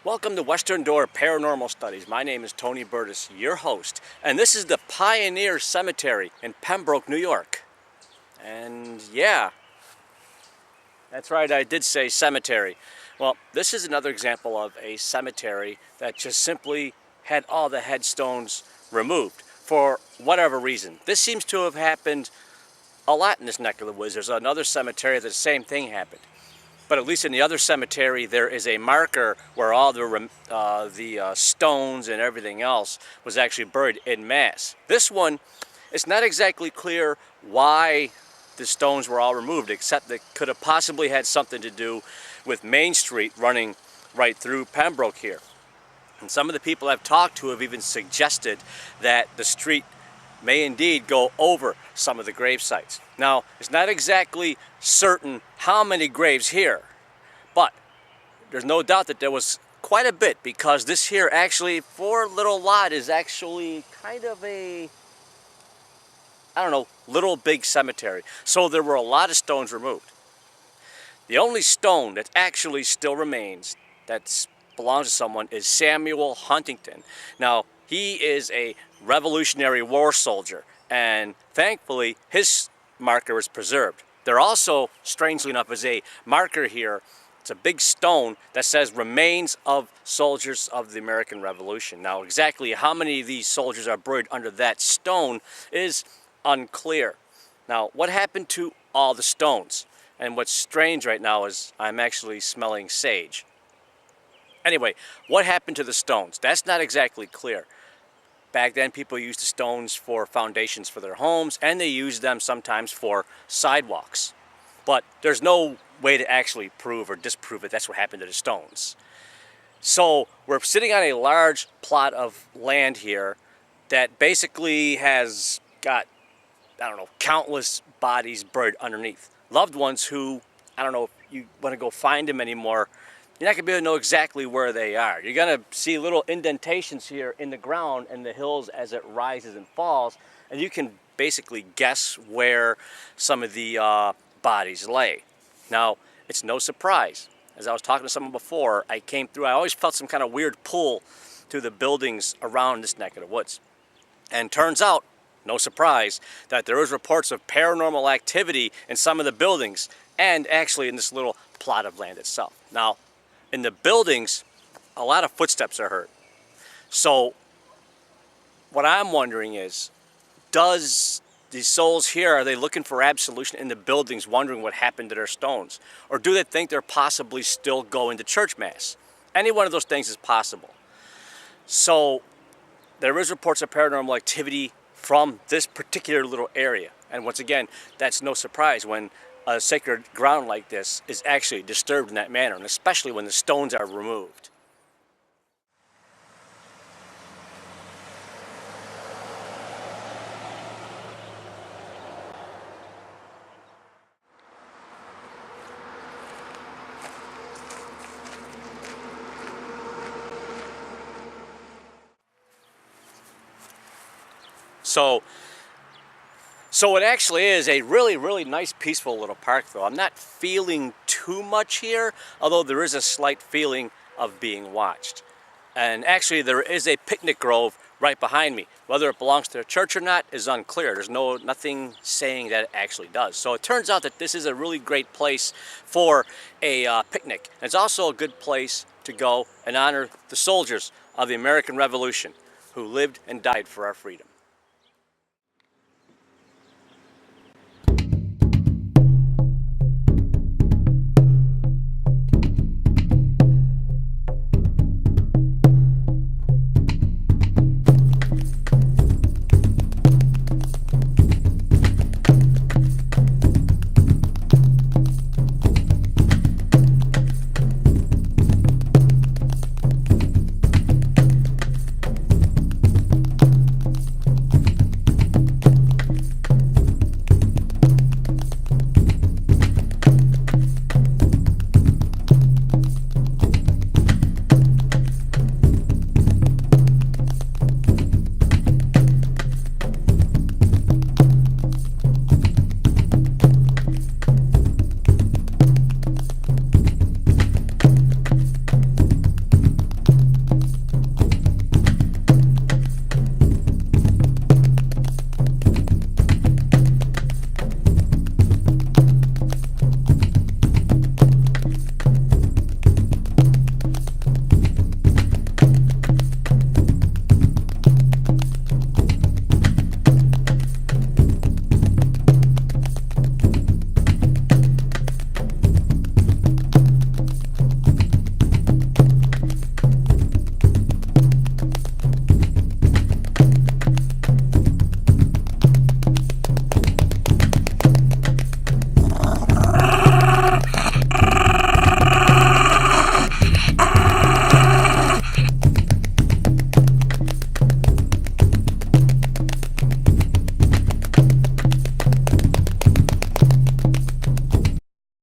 Welcome to Western Door Paranormal Studies. My name is Tony Burtis, your host, and this is the Pioneer Cemetery in Pembroke, New York. And yeah, that's right, I did say cemetery. Well, this is another example of a cemetery that just simply had all the headstones removed for whatever reason. This seems to have happened a lot in this neck of the woods. There's another cemetery that the same thing happened. But at least in the other cemetery, there is a marker where all the stones and everything else was actually buried en masse. This one, it's not exactly clear why the stones were all removed, except that could have possibly had something to do with Main Street running right through Pembroke here. And some of the people I've talked to have even suggested that the street may indeed go over some of the grave sites. Now, it's not exactly certain how many graves here, but there's no doubt that there was quite a bit, because this here actually, for little lot, is actually kind of a, I don't know, little big cemetery. So there were a lot of stones removed. The only stone that actually still remains that belongs to someone is Samuel Huntington. Now, he is a Revolutionary War soldier, and thankfully his marker is preserved. There also, strangely enough, is a marker here. It's a big stone that says remains of soldiers of the American Revolution. Now, exactly how many of these soldiers are buried under that stone is unclear. Now, what happened to all the stones? And what's strange right now is I'm actually smelling sage. Anyway, what happened to the stones? That's not exactly clear. Back then, people used the stones for foundations for their homes, and they used them sometimes for sidewalks. But there's no way to actually prove or disprove that that's what happened to the stones. So we're sitting on a large plot of land here that basically has got, I don't know, countless bodies buried underneath. Loved ones who, I don't know if you want to go find them anymore, you're not going to be able to know exactly where they are. You're going to see little indentations here in the ground and the hills as it rises and falls, and you can basically guess where some of the bodies lay. Now, it's no surprise. As I was talking to someone before, I came through, I always felt some kind of weird pull to the buildings around this neck of the woods. And turns out, no surprise, that there is reports of paranormal activity in some of the buildings, and actually in this little plot of land itself. Now, in the buildings, a lot of footsteps are heard. So what I'm wondering is, does these souls here, are they looking for absolution in the buildings, wondering what happened to their stones? Or do they think they're possibly still going to church mass? Any one of those things is possible. So there is reports of paranormal activity from this particular little area. And once again, that's no surprise when a sacred ground like this is actually disturbed in that manner, and especially when the stones are removed. So it actually is a really, really nice, peaceful little park, though. I'm not feeling too much here, although there is a slight feeling of being watched. And actually, there is a picnic grove right behind me. Whether it belongs to a church or not is unclear. There's nothing saying that it actually does. So it turns out that this is a really great place for a picnic. And it's also a good place to go and honor the soldiers of the American Revolution who lived and died for our freedom.